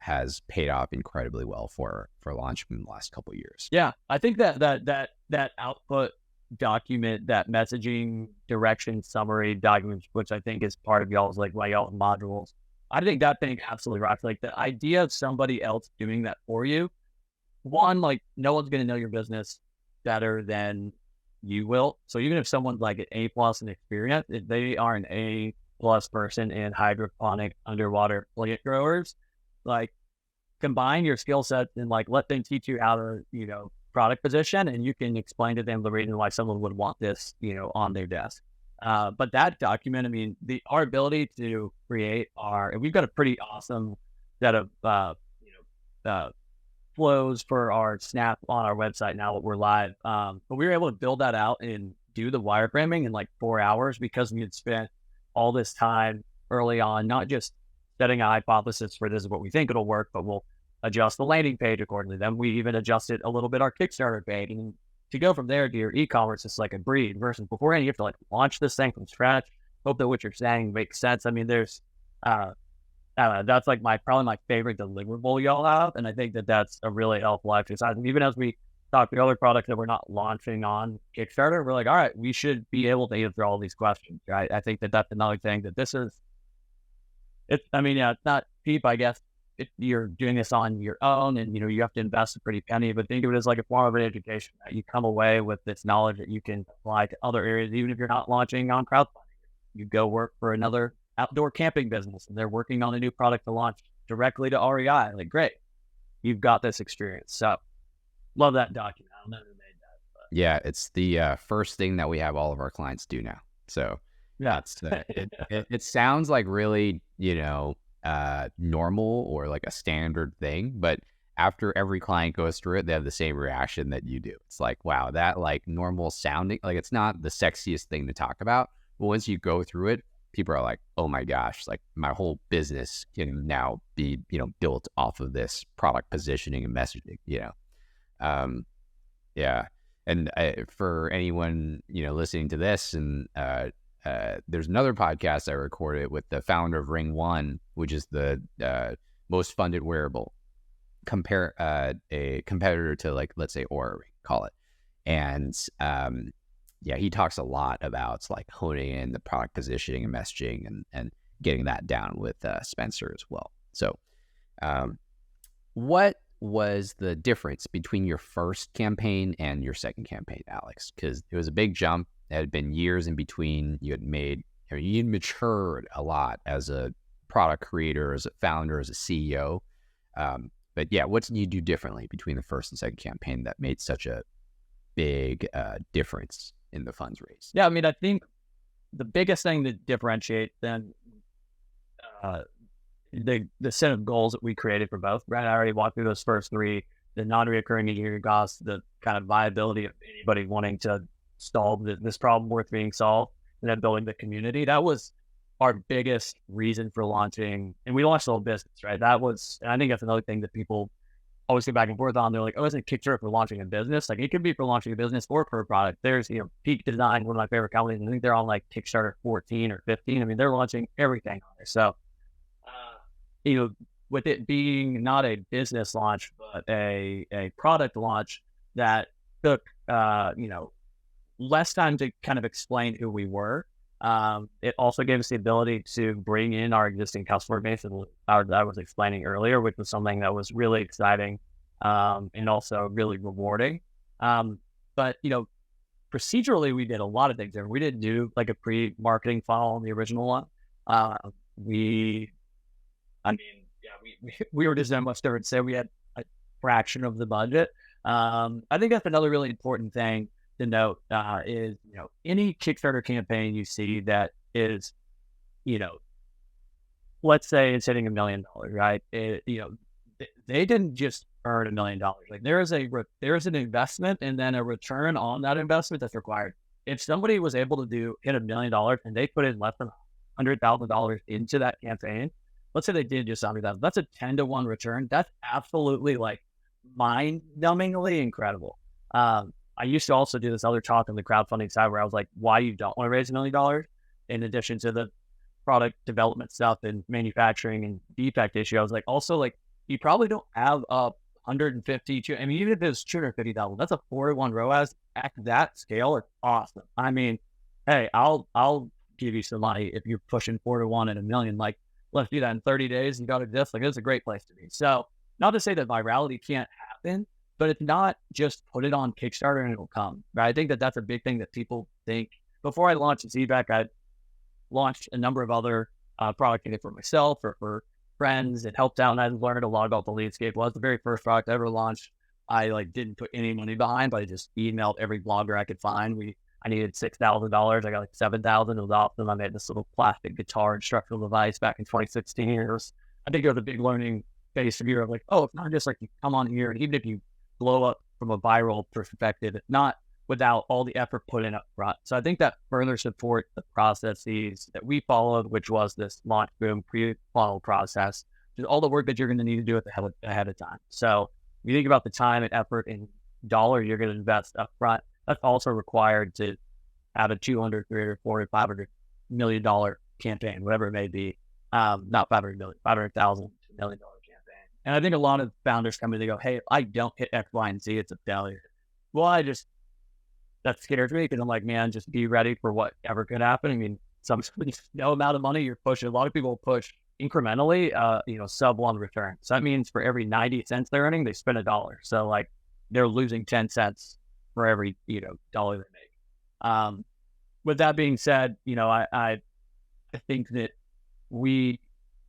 has paid off incredibly well for LaunchBoom in the last couple of years. Yeah, I think that output document, that messaging direction summary document, which I think is part of y'all's y'all's modules, I think that thing absolutely rocks. The idea of somebody else doing that for you, one, no one's going to know your business better than you will. So even if someone's an A+ in experience, if they are an A+ person in hydroponic underwater plant growers, combine your skill sets and let them teach you how to, product position, and you can explain to them the reason why someone would want this, on their desk. But that document, I mean, our ability to create and we've got a pretty awesome set of, flows for our Snap on our website now that we're live. But we were able to build that out and do the wireframing in 4 hours because we had spent all this time early on, not just setting a hypothesis for this is what we think it'll work, but we'll adjust the landing page accordingly. Then we even adjusted a little bit our Kickstarter page. And to go from there to your e-commerce, it's like a breed versus beforehand, you have to like launch this thing from scratch, hope that what you're saying makes sense. I mean, there's, I don't know, that's like probably my favorite deliverable y'all have. And I think that that's a really helpful exercise. And even as we talk to other products that we're not launching on Kickstarter, we're like, all right, we should be able to answer all these questions, right? I think that that's another thing that this is, it's not cheap, I guess. If you're doing this on your own and, you have to invest a pretty penny, but think of it as like a form of an education, right? You come away with this knowledge that you can apply to other areas, even if you're not launching on crowdfunding. You go work for another outdoor camping business and they're working on a new product to launch directly to REI. Like, great, you've got this experience. So love that document. I'll never made that. But. Yeah, it's the first thing that we have all of our clients do now. So yeah, it sounds like really, normal or like a standard thing, but after every client goes through it, they have the same reaction that you do. It's like, wow, that like normal sounding, like it's not the sexiest thing to talk about, but once you go through it, people are like, oh my gosh, like my whole business can now be, built off of this product positioning and messaging, yeah. And for anyone, listening to this, and there's another podcast I recorded with the founder of Ring One, which is the most funded wearable, a competitor to, like, let's say Oura Ring, call it. And yeah, he talks a lot about like honing in the product positioning and messaging and getting that down with Spencer as well. So what was the difference between your first campaign and your second campaign, Alex? Because it was a big jump. It had been years in between. You'd matured a lot as a product creator, as a founder, as a CEO. But yeah, what did you do differently between the first and second campaign that made such a big difference in the funds raised? Yeah, I think the biggest thing that differentiates then the set of goals that we created for both. Brad, I already walked through those first three: the non-reoccurring engineering costs, the kind of viability of anybody wanting to solve this problem worth being solved, and then building the community. That was our biggest reason for launching, and we launched the whole business, right? That was, and I think that's another thing that people always get back and forth on. They're like, oh, isn't Kickstarter for launching a business? Like, it could be for launching a business or for a product. There's, Peak Design, one of my favorite companies. I think they're on like Kickstarter 14 or 15. They're launching everything on there. So, with it being not a business launch, but a product launch, that took, less time to kind of explain who we were. It also gave us the ability to bring in our existing customer base that I was explaining earlier, which was something that was really exciting and also really rewarding. But, procedurally, we did a lot of things there. We didn't do like a pre-marketing funnel on the original one. We were just much different. Say we had a fraction of the budget. I think that's another really important thing to note is, any Kickstarter campaign you see that is, let's say it's hitting $1 million, right? They didn't just earn $1 million. Like, there is an investment and then a return on that investment that's required. If somebody was able to hit $1 million and they put in less than $100,000 into that campaign, let's say they did just $100,000, that's a 10-to-1 return. That's absolutely like mind-numbingly incredible. I used to also do this other talk on the crowdfunding side where I was like, why you don't want to raise $1 million in addition to the product development stuff and manufacturing and defect issue. I was like, also, like, you probably don't have a 150, even if it's 250,000, that's a 4-to-1 ROAS at that scale. It's awesome. Hey, I'll give you some money if you're pushing 4-to-1 at $1 million. Like, let's do that in 30 days. You got to this. Like, it's a great place to be. So, not to say that virality can't happen, but it's not just put it on Kickstarter and it'll come, right? I think that that's a big thing that people think. Before I launched Xebec, I launched a number of other products for myself or for friends. It helped out, and I learned a lot about the Leadscape. It was the very first product I ever launched. I didn't put any money behind, but I just emailed every blogger I could find. I needed $6,000. I got like $7,000. It was awesome. I made this little plastic guitar instructional device back in 2016. I think it was a big learning phase for me of like, oh, it's not just like you come on here and even if you blow up from a viral perspective, it's not without all the effort put in up front. So I think that further supports the processes that we followed, which was this LaunchBoom pre-funnel process, just all the work that you're going to need to do it ahead of time. So if you think about the time and effort and dollar you're going to invest up front, that's also required to have a 200, 300, 400, $500 million campaign, whatever it may be. Not 500 million, 500,000 $1 million campaign. And I think a lot of founders come in and they go, hey, if I don't hit X, Y, and Z, it's a failure. Well, that scares me because I'm like, man, just be ready for whatever could happen. I mean, no amount of money you're pushing. A lot of people push incrementally, sub one return. So that means for every 90 cents they're earning, they spend $1. So like they're losing 10 cents for every, dollar they make. With that being said, I think that we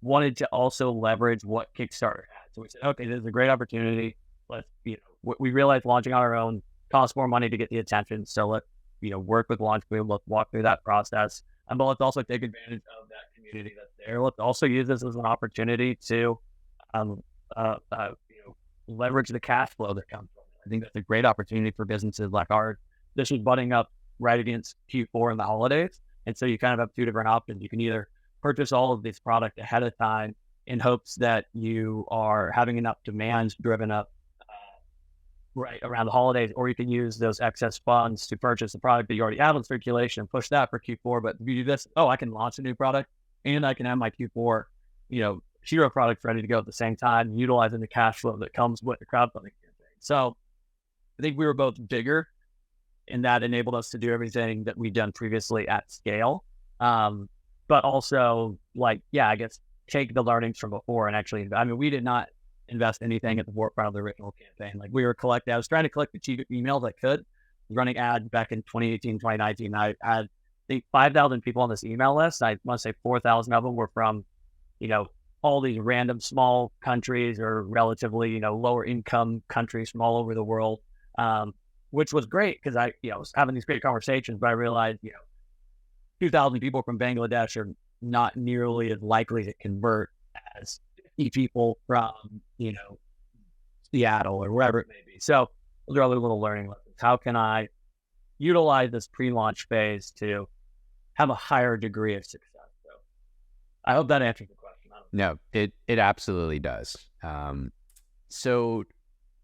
wanted to also leverage what Kickstarter had. So we said, okay, this is a great opportunity. Let's, we realized launching on our own costs more money to get the attention. So let's, work with LaunchBoom. Let's walk through that process. But let's also take advantage of that community that's there. Let's also use this as an opportunity to, leverage the cash flow that comes from it. I think that's a great opportunity for businesses like ours. This is butting up right against Q4 and the holidays. And so you kind of have two different options. You can either purchase all of this product ahead of time in hopes that you are having enough demand driven up right around the holidays, or you can use those excess funds to purchase the product that you already have in circulation and push that for Q4. But if you do this, I can launch a new product and I can have my Q4, hero product ready to go at the same time, utilizing the cash flow that comes with the crowdfunding campaign. So I think we were both bigger, and that enabled us to do everything that we'd done previously at scale. But also I guess take the learnings from before and actually, we did not invest anything at the forefront of the original campaign. Like I was trying to collect the cheapest emails I could, running ads back in 2018, 2019. I had, I think 5,000 people on this email list. I must say 4,000 of them were from, all these random small countries or relatively, lower income countries from all over the world. Which was great because I was having these great conversations, but I realized, 2,000 people from Bangladesh are not nearly as likely to convert as 50 people from, Seattle or wherever it may be. So those are other little learning lessons. How can I utilize this pre-launch phase to have a higher degree of success? So I hope that answers the question. No, it absolutely does. So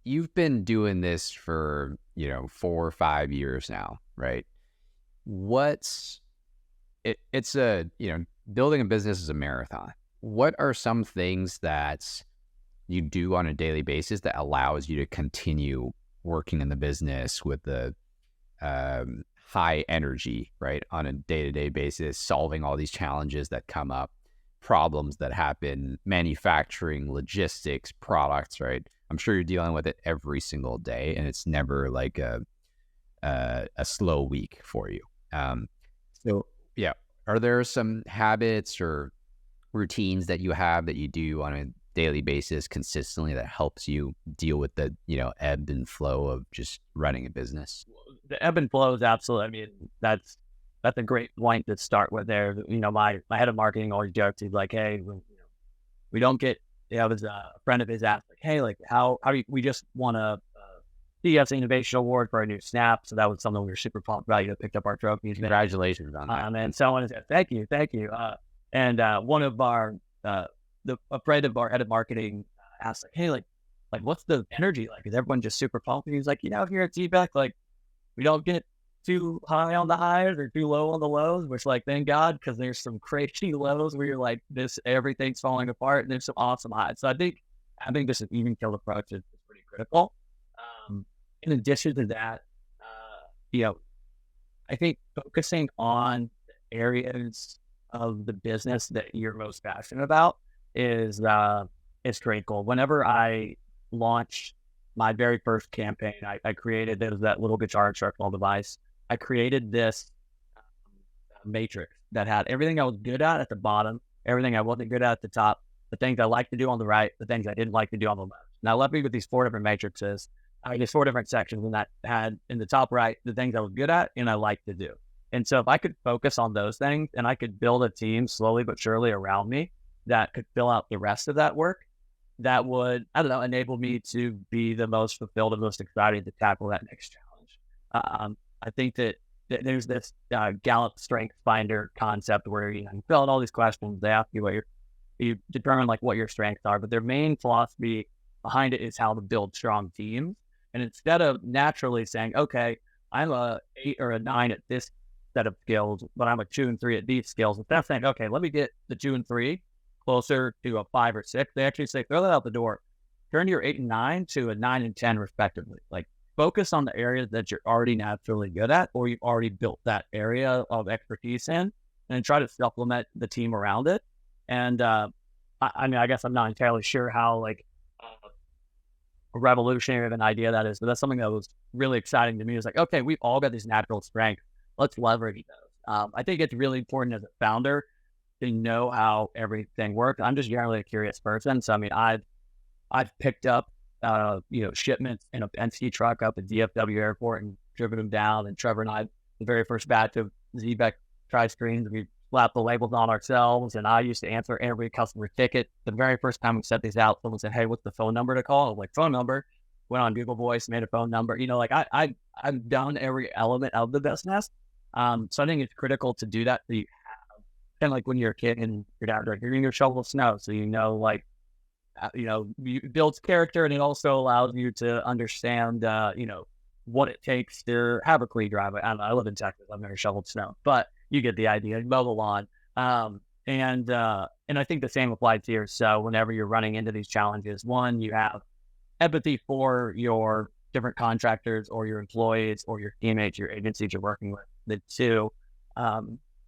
you've been doing this for, 4 or 5 years now, right? It's building a business is a marathon. What are some things that you do on a daily basis that allows you to continue working in the business with the high energy, right? On a day-to-day basis, solving all these challenges that come up, problems that happen, manufacturing, logistics, products, right? I'm sure you're dealing with it every single day, and it's never like a slow week for you. So yeah, are there some habits or routines that you have that you do on a daily basis consistently that helps you deal with the ebb and flow of just running a business? The ebb and flow is absolutely. That's a great point to start with there. My head of marketing always jokes, he's like, hey, we don't get. I was a friend of his asked, like, hey, like how do we just won a CES Innovation Award for our new Snap. So that was something we were super pumped about. Picked up our trophies. Congratulations on that. And someone said, thank you. And one of our a friend of our head of marketing asked, like, hey, like what's the energy like? Is everyone just super pumped? And he's like, here at Xebec, like we don't get too high on the highs or too low on the lows, which thank God, because there's some crazy lows where you're like, everything's falling apart, and there's some awesome highs. So I think this even killed approach is pretty critical. In addition to that, I think focusing on the areas of the business that you're most passionate about is critical. Whenever I launched my very first campaign, I created that little guitar instructional device. I created this matrix that had everything I was good at the bottom, everything I wasn't good at the top, the things I liked to do on the right, the things I didn't like to do on the left. Now, left me with these 4 different matrices. There's 4 different sections, and that had in the top right the things I was good at and I like to do. And so if I could focus on those things and I could build a team slowly but surely around me that could fill out the rest of that work, that would, enable me to be the most fulfilled and most excited to tackle that next challenge. I think that there's this Gallup Strength Finder concept where you fill out all these questions. They ask you what You determine like what your strengths are, but their main philosophy behind it is how to build strong teams. And instead of naturally saying, okay, I'm a 8 or a 9 at this set of skills, but I'm a 2 and 3 at these skills, instead of saying, okay, let me get the 2 and 3 closer to a 5 or 6, they actually say, throw that out the door. Turn your 8 and 9 to a 9 and 10 respectively. Like, focus on the areas that you're already naturally good at, or you've already built that area of expertise in, and try to supplement the team around it. And I mean, I guess I'm not entirely sure how like revolutionary of an idea that is, but that's something that was really exciting to me. It's like, okay, we've all got these natural strengths. Let's leverage those. I think it's really important as a founder to know how everything works. I'm just generally a curious person. So, I mean, I've picked up, shipments in a Penske truck up at DFW airport and driven them down. And Trevor and I, the very first batch of Xebec tri-screens, we slapped the labels on ourselves. And I used to answer every customer ticket. The very first time we set these out, someone said, hey, what's the phone number to call? I was like, phone number. Went on Google Voice, made a phone number. Like I've done every element of the business. So I think it's critical to do that. So you have, kind of like when you're a kid and your dad, like, you're going to shovel snow. So, it builds character, and it also allows you to understand, what it takes to have a clean driveway. I don't know. I live in Texas. I've never shoveled snow, but you get the idea. Mow the lawn. And I think the same applies here. So whenever you're running into these challenges, one, you have empathy for your different contractors or your employees or your teammates, your agencies you're working with. The two,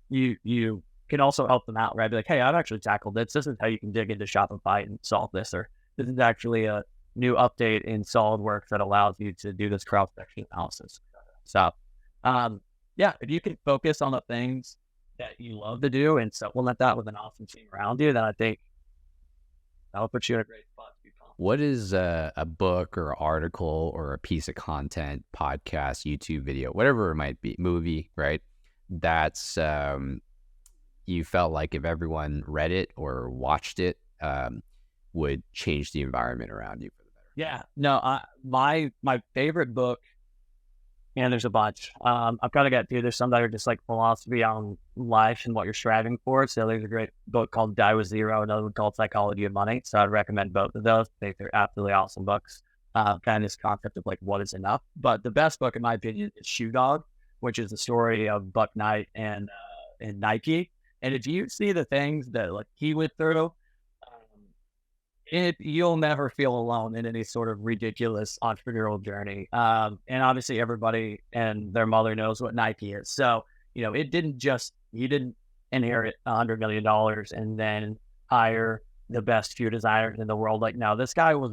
you can also help them out, right? Be like, hey, I've actually tackled this. This is how you can dig into Shopify and solve this, or this is actually a new update in SolidWorks that allows you to do this cross-section analysis. So, if you can focus on the things that you love to do and supplement that with an awesome team around you, then I think that'll put you in a great spot. What is a book or article or a piece of content, podcast, YouTube video, whatever it might be, movie, right? That's you felt like if everyone read it or watched it, would change the environment around you for the better? Yeah, no, my favorite book, and there's a bunch. I've kind of got two. There's some that are just like philosophy on life and what you're striving for. So there's a great book called Die with Zero, another one called Psychology of Money. So I'd recommend both of those. I think they're absolutely awesome books. Kind of this concept of like what is enough. But the best book, in my opinion, is Shoe Dog, which is the story of Buck Knight and Nike. And if you see the things that like he went through, you'll never feel alone in any sort of ridiculous entrepreneurial journey. And obviously everybody and their mother knows what Nike is. So, it didn't just, he didn't inherit $100 million and then hire the best shoe designers in the world. Like, no, this guy was,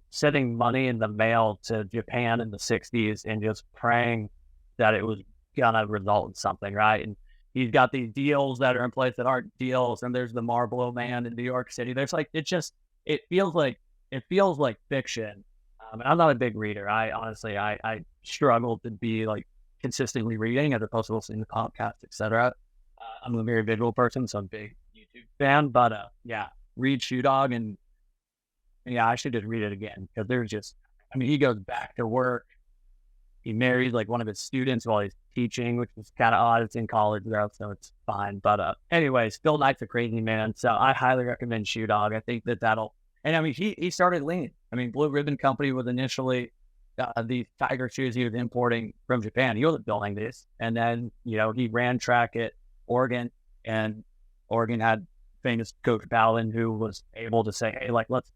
sending money in the mail to Japan in the 60s and just praying that it was going to result in something, right? And he's got these deals that are in place that aren't deals. And there's the Marlboro Man in New York City. There's like, it feels like fiction. And I'm not a big reader. I honestly struggle to be like consistently reading as opposed to listening to podcasts, etc. I'm a very visual person, so I'm a big YouTube fan. But read Shoe Dog, and I should just read it again because there's just, he goes back to work. He marries like one of his students while he's teaching, which is kind of odd. It's in college though, so it's fine. But anyways, Phil Knight's a crazy man, so I highly recommend Shoe Dog. I think that'll, and he started lean. Blue Ribbon Company was initially the tiger shoes he was importing from Japan. He wasn't building this, and then he ran track at Oregon, and Oregon had famous Coach Bowden, who was able to say, hey, like let's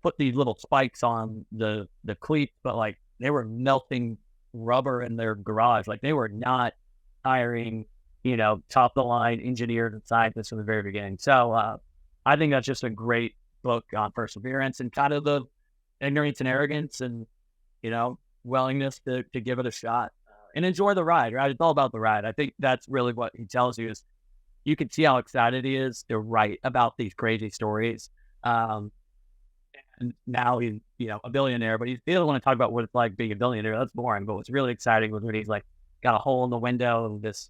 put these little spikes on the cleats, but like they were melting rubber in their garage. Like they were not hiring, top of the line engineers and scientists from the very beginning. So I think that's just a great book on perseverance and kind of the ignorance and arrogance and, willingness to give it a shot and enjoy the ride, right? It's all about the ride. I think that's really what he tells you is you can see how excited he is to write about these crazy stories. And now he's, a billionaire, but he doesn't want to talk about what it's like being a billionaire. That's boring. But what's really exciting was when he's like got a hole in the window of this,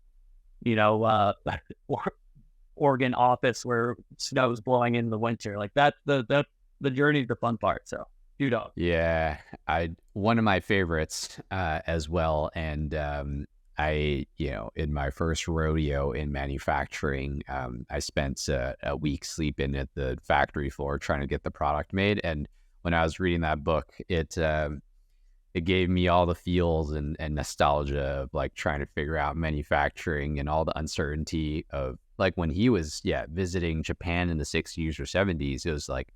Oregon office where snow's blowing in the winter. Like that's the journey, the fun part. So Shoe Dog. Yeah, one of my favorites as well. And in my first rodeo in manufacturing, I spent a week sleeping at the factory floor trying to get the product made. And when I was reading that book, it gave me all the feels and nostalgia of like trying to figure out manufacturing and all the uncertainty of like when he was visiting Japan in the 60s or 70s. It was like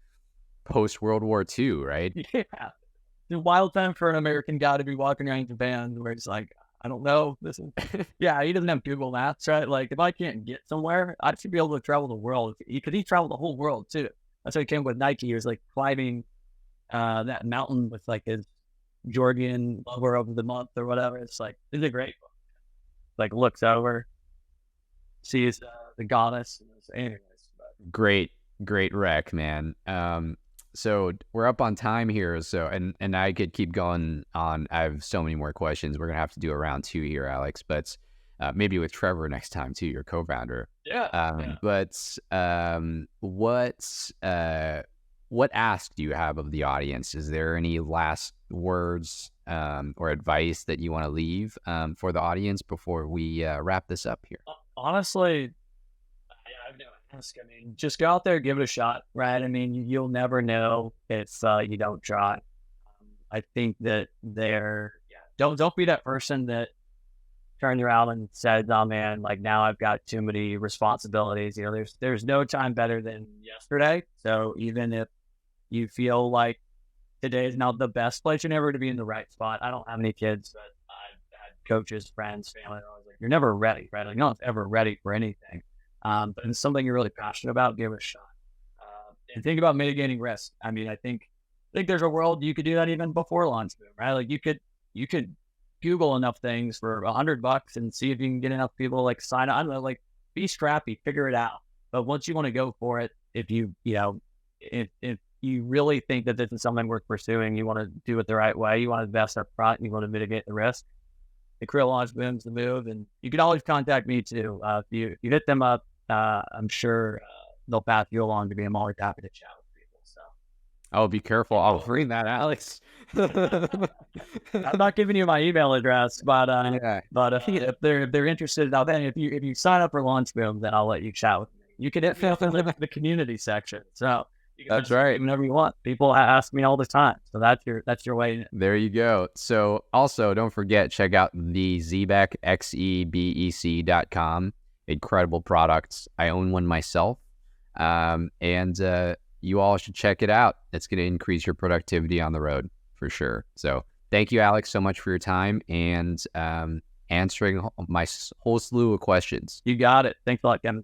post World War II, right? Yeah, it's a wild time for an American guy to be walking around Japan where it's like, I don't know. This is, yeah, he doesn't have Google Maps, right? Like, if I can't get somewhere, I should be able to travel the world. Because he traveled the whole world too. That's how he came with Nike. He was like climbing that mountain with like his Georgian lover of the month or whatever. It's like, it's a great book. Like, looks over, sees the goddess. Anyways, Great rec, man. So we're up on time here. So, and I could keep going on. I have so many more questions. We're going to have to do a round 2 here, Alex, but maybe with Trevor next time too, your co-founder. Yeah. But what ask do you have of the audience? Is there any last words or advice that you want to leave for the audience before we wrap this up here? Honestly, I have no ask. I mean, just go out there, give it a shot, right? I mean, you'll never know if you don't try. I think that don't be that person that turns around and says, "Oh man, like now I've got too many responsibilities." There's no time better than yesterday. So even if you feel like today is not the best place, you're never to be in the right spot. I don't have any kids, but I've had coaches, friends, family. They're always like, "You're never ready, right? Like, you're not ever ready for anything." But if it's something you're really passionate about, give it a shot. And think about mitigating risk. I mean, I think there's a world you could do that even before LaunchBoom, right? Like you could Google enough things for $100 and see if you can get enough people like sign up. I don't know, like be scrappy, figure it out. But once you want to go for it, if you really think that this is something worth pursuing, you want to do it the right way, you want to invest up front, you want to mitigate the risk, the Krill LaunchBoom's the move. And you can always contact me too. If you hit them up, I'm sure they'll pass you along to me. I'm always happy to chat with people. So, oh, be careful. I'll read that, Alex. I'm not giving you my email address, but if they're interested, now then if you sign up for LaunchBoom, then I'll let you chat with me. You can hit the community section. So that's right. Whenever you want. People ask me all the time. So that's your way in. There you go. So also don't forget, check out the Xebec, Xebec.com. Incredible products. I own one myself. And you all should check it out. It's going to increase your productivity on the road for sure. So thank you, Alex, so much for your time and answering my whole slew of questions. You got it. Thanks a lot, Kevin.